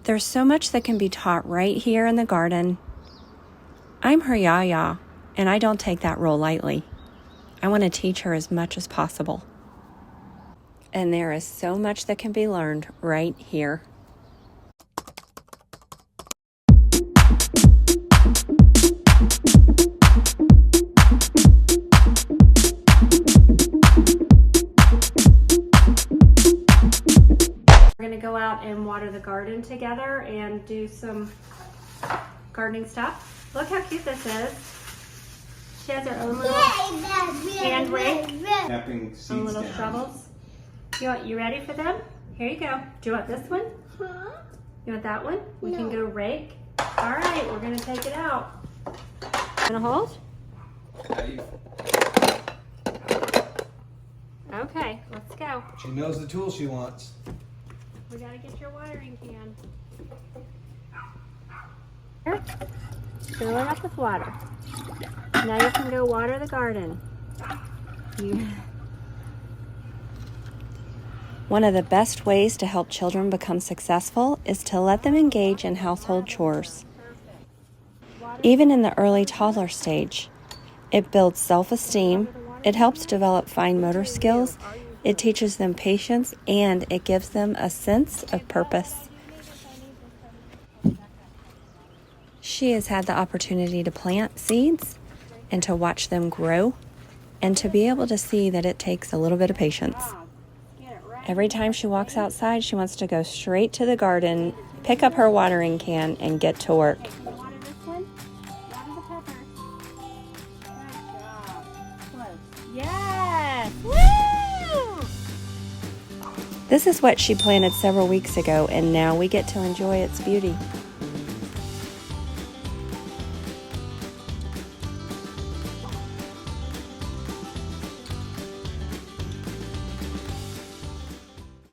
There's so much that can be taught right here in the garden. I'm her yaya, and I don't take that role lightly. I want to teach her as much as possible. And there is so much that can be learned right here. We're going to go out and water the garden together and do some gardening stuff. Look how cute this is. She has her own little hand rake, own little shovels. You ready for them? Here you go. Do you want this one? You want that one? We can go rake. All right, we're going to take it out. Gonna hold? Okay, let's go. She knows the tool she wants. We gotta get your watering can. Fill it up with water. Now you can go water the garden. One of the best ways to help children become successful is to let them engage in household chores. Even in the early toddler stage, it builds self-esteem, it helps develop fine motor skills, it teaches them patience, and it gives them a sense of purpose. She has had the opportunity to plant seeds and to watch them grow and to be able to see that it takes a little bit of patience. Every time she walks outside, she wants to go straight to the garden, pick up her watering can, and get to work. Yes! Woo! This is what she planted several weeks ago, and now we get to enjoy its beauty.